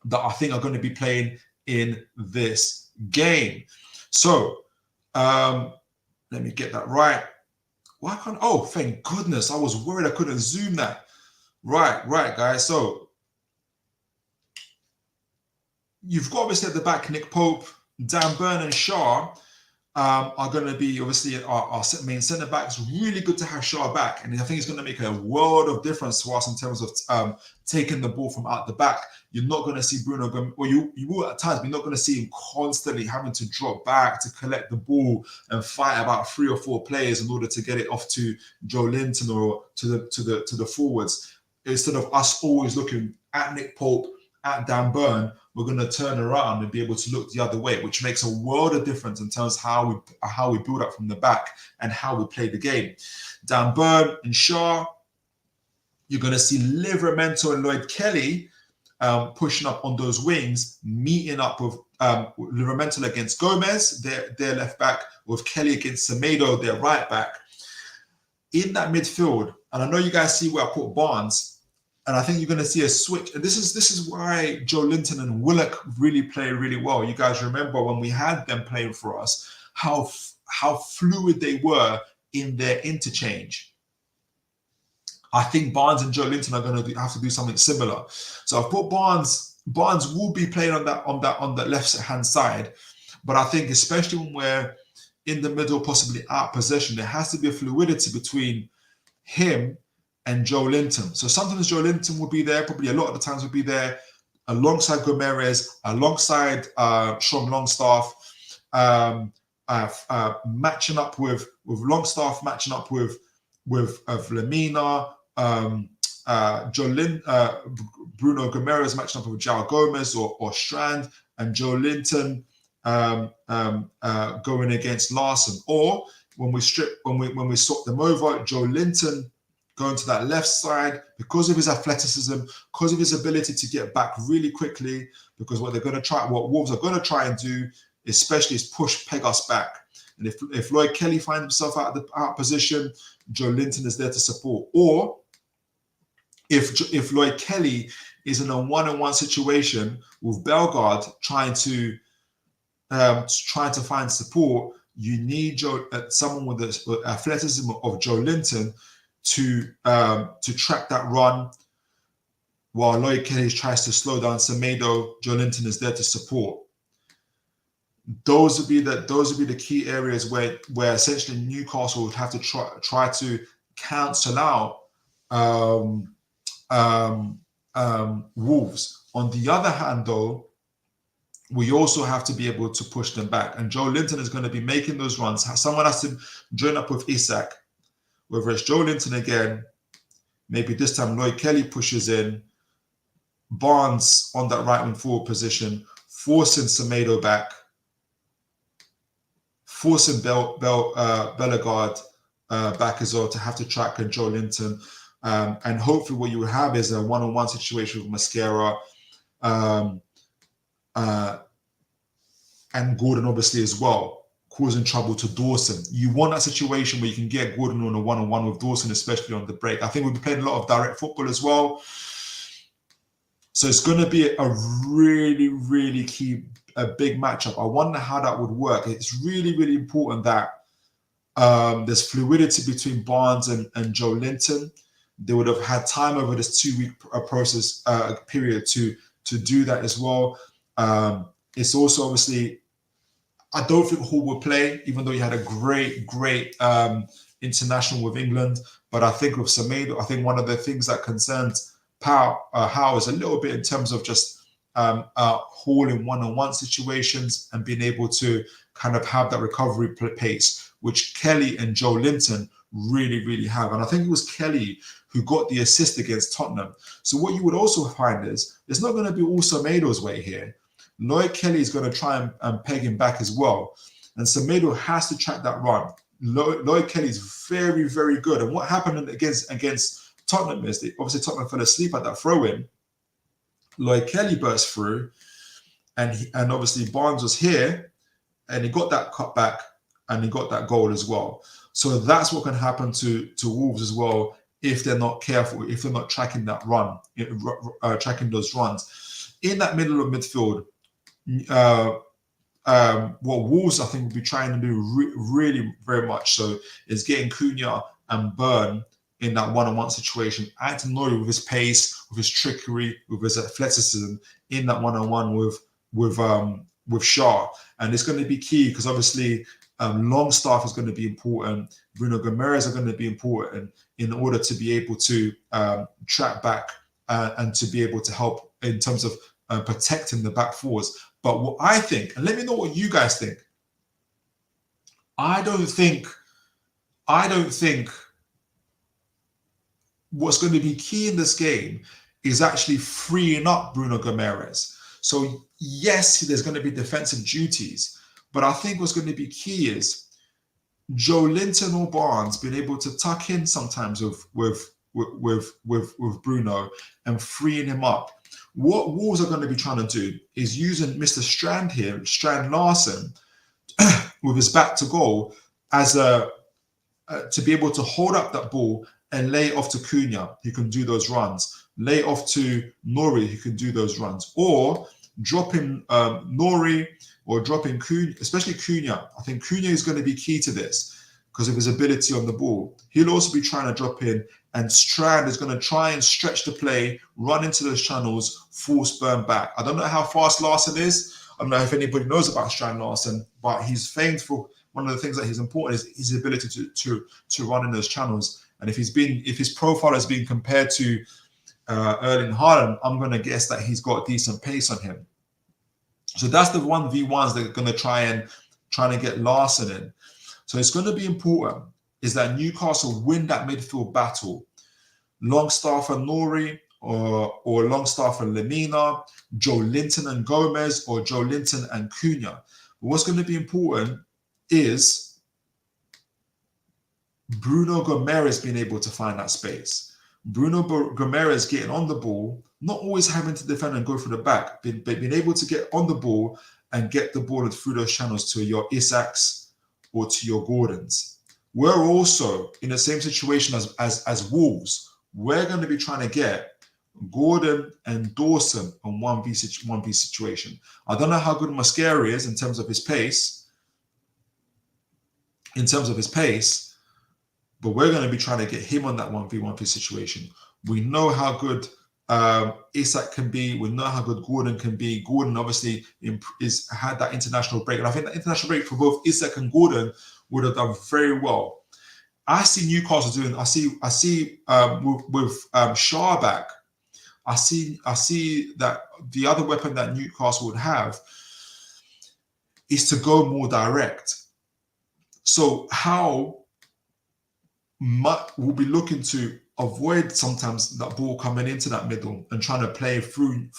that I think are going to be playing in this game. So let me get that right. Why can't? Oh, thank goodness! I was worried I couldn't zoom that. Right, guys. So you've got obviously at the back Nick Pope, Dan Burn, and Schär are going to be obviously our main centre backs. Really good to have Schär back, and I think it's going to make a world of difference to us in terms of taking the ball from out the back. You're not going to see Bruno, or you will at times, but you're not going to see him constantly having to drop back to collect the ball and fight about 3 or 4 players in order to get it off to Joe Linton or to the forwards. Instead of us always looking at Nick Pope, at Dan Burn, we're going to turn around and be able to look the other way, which makes a world of difference in terms of how we build up from the back and how we play the game. Dan Burn and Schär, you're going to see Livramento and Lloyd Kelly pushing up on those wings, meeting up with Livramento against Gomez, their left back, with Kelly against Semedo, their right back. In that midfield, and I know you guys see where I put Barnes, and I think you're going to see a switch. And this is why Joe Linton and Willock really play really well. You guys remember when we had them playing for us, how fluid they were in their interchange. I think Barnes and Joe Linton are going to have to do something similar. So I've put Barnes. Barnes will be playing on the left hand side, but I think especially when we're in the middle, possibly out possession, there has to be a fluidity between him and Joe Linton. So sometimes Joe Linton will be there, probably a lot of the times will be there, alongside Gomeres, alongside Sean Longstaff, matching up with Longstaff, matching up with Lamina, Bruno Gomeres matching up with João Gomez or Strand, and Joe Linton going against Larson. Or when we swap them over, Joe Linton going to that left side because of his athleticism, because of his ability to get back really quickly, because what Wolves are going to try and do, especially, is peg us back. And if Lloyd Kelly finds himself out of position, Joe Linton is there to support. Or if Lloyd Kelly is in a one-on-one situation with Bellegarde trying to find support, you need someone with the athleticism of Joe Linton to track that run, while Lloyd Kelly tries to slow down Semedo. Joe Linton is there to support. Those would be the key areas where essentially Newcastle would have to try to cancel out Wolves. On the other hand, though, we also have to be able to push them back. And Joe Linton is going to be making those runs. Someone has to join up with Isak, whether it's Joe Linton again, maybe this time Lloyd Kelly pushes in, Barnes on that right wing forward position, forcing Semedo back, forcing Bellegarde back as well to have to track and Joe Linton. And hopefully what you would have is a one-on-one situation with Mascara, and Gordon obviously as well, causing trouble to Dawson. You want that situation where you can get Gordon on a one-on-one with Dawson, especially on the break. I think we'll be playing a lot of direct football as well. So it's going to be a really, really big matchup. I wonder how that would work. It's really, really important that there's fluidity between Barnes and Joe Linton. They would have had time over this 2-week period to do that as well. It's also obviously, I don't think Hall will play, even though he had a great international with England. But I think with Semedo, I think one of the things that concerns Howe is a little bit in terms of just Hall in one-on-one situations and being able to kind of have that recovery pace, which Kelly and Joe Linton really, really have. And I think it was Kelly who got the assist against Tottenham. So what you would also find is it's not going to be all Semedo's way here. Lloyd Kelly is going to try and peg him back as well. And Semedo has to track that run. Lloyd Kelly is very, very good. And what happened against Tottenham is obviously Tottenham fell asleep at that throw-in. Lloyd Kelly burst through, and obviously Barnes was here, and he got that cut back, and he got that goal as well. So that's what can happen to Wolves as well if they're not careful, if they're not tracking that run, tracking those runs. In that middle of midfield, what Wolves I think will be trying to do really very much so is getting Cunha and Byrne in that one-on-one situation. Antonori with his pace, with his trickery, with his athleticism in that one-on-one with Shaw. And it's going to be key because obviously Longstaff is going to be important. Bruno Gomes are going to be important in order to be able to track back and to be able to help in terms of protecting the back fours. But what I think, and let me know what you guys think. I don't think what's going to be key in this game is actually freeing up Bruno Gomes. So yes, there's going to be defensive duties, but I think what's going to be key is Joe Linton or Barnes being able to tuck in sometimes with Bruno and freeing him up. What Wolves are going to be trying to do is using Mr. Strand here, Strand Larsen, with his back to goal as to be able to hold up that ball and lay it off to Cunha, who can do those runs. Lay it off to Nori, who can do those runs. Or dropping Nori or dropping Cunha, especially Cunha. I think Cunha is going to be key to this because of his ability on the ball. He'll also be trying to drop in, and Strand is going to try and stretch the play, run into those channels, force Byrne back. I don't know how fast Larsen is. I don't know if anybody knows about Strand Larsen, but he's famed for one of the things that is important is his ability to run in those channels. And if his profile has been compared to Erling Haaland, I'm going to guess that he's got decent pace on him. So that's the 1v1s that are going to trying to get Larsen in. So it's going to be important is that Newcastle win that midfield battle. Longstaff and Nori, or Longstaff and Lemina, Joe Linton and Gomez, or Joe Linton and Cunha. But what's going to be important is Bruno Gomes being able to find that space. Bruno Gomes getting on the ball, not always having to defend and go through the back, but being able to get on the ball and get the ball through those channels to your Isaks or to your Gordons. We're also in the same situation as Wolves. we're going to be trying to get Gordon and Dawson on 1v situation. I don't know how good Mosquera is in terms of his pace. But we're going to be trying to get him on that 1v situation. We know how good Isak can be. We know how good Gordon can be. Gordon obviously had that international break. And I think that international break for both Isak and Gordon would have done very well. I see Newcastle doing, I see with Shah back, I see that the other weapon that Newcastle would have is to go more direct. So how much we'll be looking to avoid sometimes that ball coming into that middle and trying to play through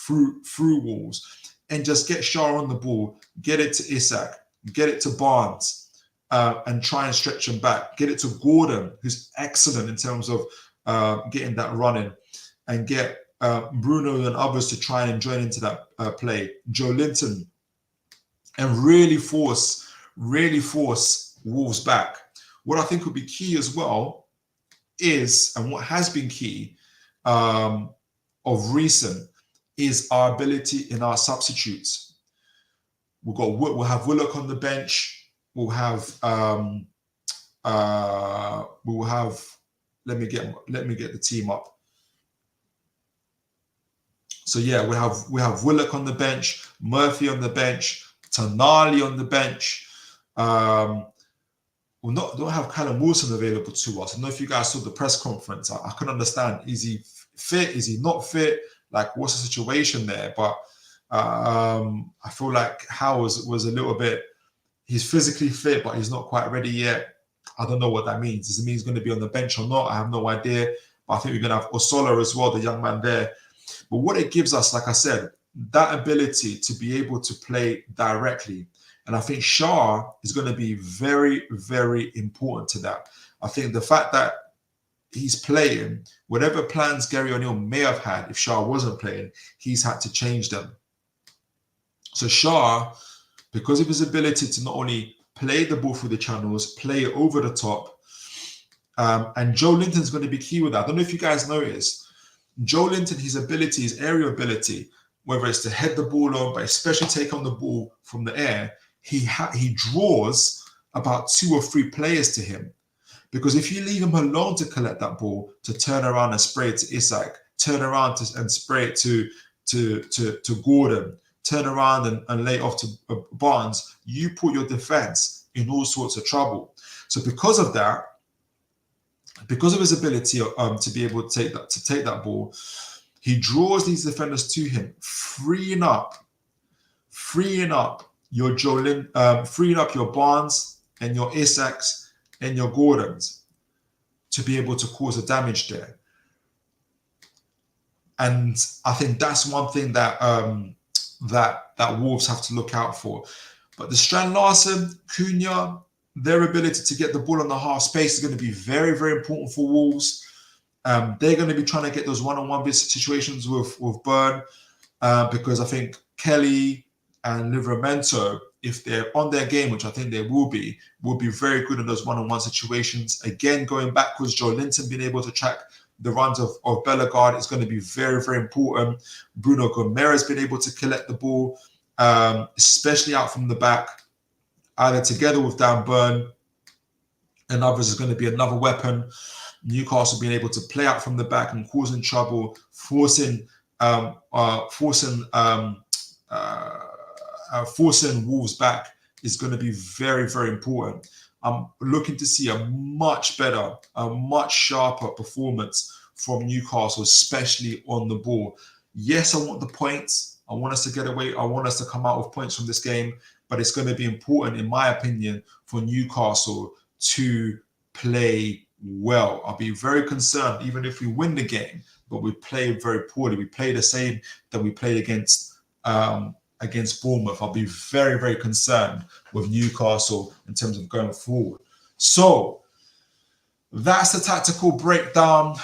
walls, and just get Shah on the ball, get it to Isak, get it to Barnes, and try and stretch him back, get it to Gordon, who's excellent in terms of getting that running, and get Bruno and others to try and join into that play, Joe Linton, and really force Wolves back. What I think would be key as well is, and what has been key of recent, is our ability in our substitutes. We'll have Willock on the bench. We'll have let me get the team up. So yeah, we have Willock on the bench, Murphy on the bench, Tonali on the bench. We don't have Callum Wilson available to us. I don't know if you guys saw the press conference. I couldn't understand. Is he fit? Is he not fit? Like, what's the situation there? But I feel like Howe was a little bit, he's physically fit, but he's not quite ready yet. I don't know what that means. Does it mean he's going to be on the bench or not? I have no idea. But I think we're going to have Osola as well, the young man there. But what it gives us, like I said, that ability to be able to play directly. And I think Shah is going to be very, very important to that. I think the fact that he's playing, whatever plans Gary O'Neill may have had if Shah wasn't playing, he's had to change them. So Shah, because of his ability to not only play the ball through the channels, play it over the top, and Joe Linton's going to be key with that. I don't know if you guys noticed, Joe Linton, his ability, his aerial ability, whether it's to head the ball on, but especially take on the ball from the air, he draws about 2 or 3 players to him. Because if you leave him alone to collect that ball, to turn around and spray it to Isak, turn around and spray it to Gordon, turn around and lay it off to Barnes, you put your defense in all sorts of trouble. So because of that, because of his ability to be able to take that ball, he draws these defenders to him, freeing up your freeing up your Barnes and your Isaks and your Gordons to be able to cause the damage there. And I think that's one thing that that Wolves have to look out for. But the Strand Larsen, Cunha, their ability to get the ball on the half space is going to be very, very important for Wolves. They're going to be trying to get those one-on-one situations with Burn, because I think Kelly and Livramento, if they're on their game, which I think they will be very good in those one-on-one situations. Again, going backwards, Joe Linton being able to track the runs of Bellegarde is going to be very, very important. Bruno Gomez being able to collect the ball, especially out from the back, either together with Dan Burn and others, is going to be another weapon. Newcastle being able to play out from the back and causing trouble, forcing Wolves back is going to be very, very important. I'm looking to see a much better, a much sharper performance from Newcastle, especially on the ball. Yes, I want the points. I want us to get away. I want us to come out with points from this game. But it's going to be important, in my opinion, for Newcastle to play well. I'll be very concerned, even if we win the game, but we play very poorly. We play the same that we played against Bournemouth. I'll be very, very concerned with Newcastle in terms of going forward. So that's the tactical breakdown.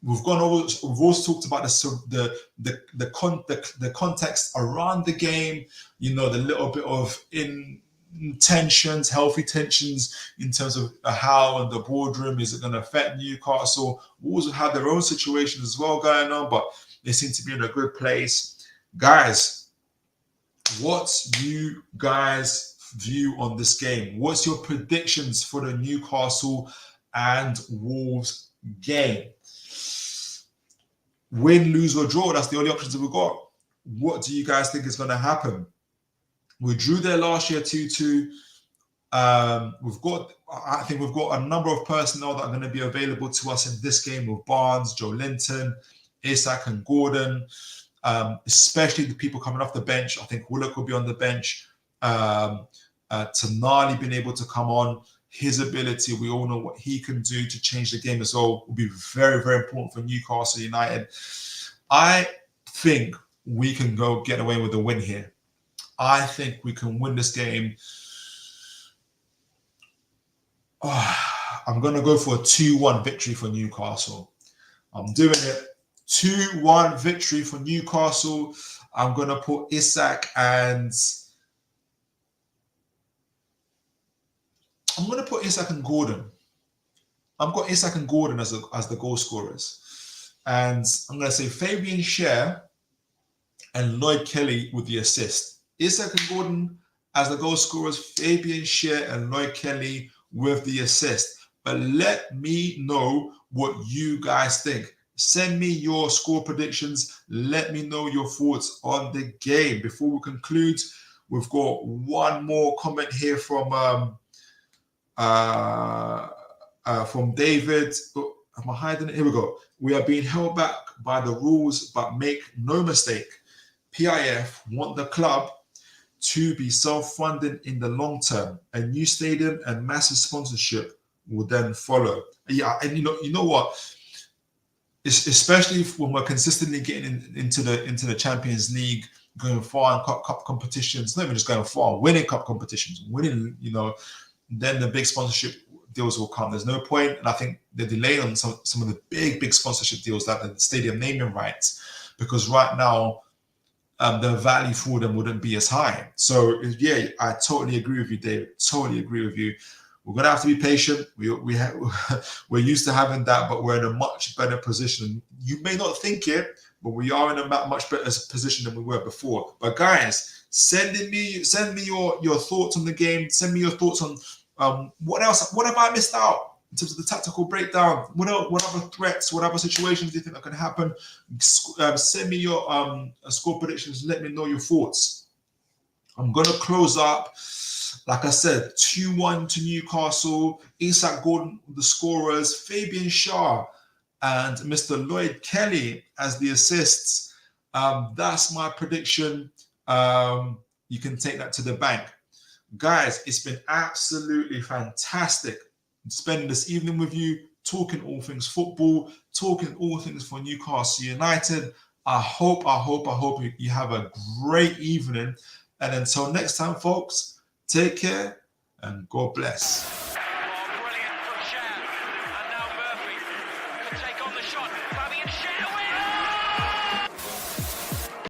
We've also talked about the context around the game. You know, the little bit of tensions, healthy tensions in terms of how in the boardroom is it going to affect Newcastle. Wolves have their own situations as well going on, but they seem to be in a good place. Guys, what's you guys' view on this game? What's your predictions for the Newcastle and Wolves game? Win, lose, or draw. That's the only options that we've got. What do you guys think is going to happen? We drew there last year 2-2. I think we've got a number of personnel that are going to be available to us in this game with Barnes, Joe Linton, Isak and Gordon, especially the people coming off the bench. I think Willock will be on the bench. Tonali being able to come on. His ability, we all know what he can do to change the game as well, will be very, very important for Newcastle United. I think we can go get away with a win here. I think we can win this game. I'm going to go for a 2-1 victory for Newcastle. I'm doing it. 2-1 victory for Newcastle. I'm going to put Isak and... I'm going to put Isak and Gordon. I've got Isak and Gordon as the goal scorers. And I'm going to say Fabian Schär and Lloyd Kelly with the assist. Isak and Gordon as the goal scorers, Fabian Schär and Lloyd Kelly with the assist. But let me know what you guys think. Send me your score predictions. Let me know your thoughts on the game. Before we conclude, we've got one more comment here from David. Oh, am I hiding it? Here we go. We are being held back by the rules, but make no mistake, PIF want the club to be self-funding in the long term. A new stadium and massive sponsorship will then follow. Yeah, and you know what? It's especially when we're consistently getting into the Champions League, going far in cup competitions, not even just going far, winning cup competitions, winning, then the big sponsorship deals will come. There's no point, and I think they're delaying on some of the big sponsorship deals, like the stadium naming rights, because right now the value for them wouldn't be as high. So yeah, I totally agree with you, David. Totally agree with you. We're gonna have to be patient. We're used to having that, but we're in a much better position. You may not think it, but we are in a much better position than we were before. But guys, send me your thoughts on the game. Send me your thoughts on what else. What have I missed out in terms of the tactical breakdown? What other threats? What other situations do you think that can happen? Send me your score predictions. Let me know your thoughts. I'm gonna close up. Like I said, 2-1 to Newcastle. Isak Gordon, the scorers. Fabian Schär and Mr. Lloyd Kelly as the assists. That's my prediction. You can take that to the bank. Guys, it's been absolutely fantastic spending this evening with you, talking all things football, talking all things for Newcastle United. I hope you have a great evening. And until next time, folks, take care and God bless. Oh, brilliant from Schär. And now Murphy can take on the shot.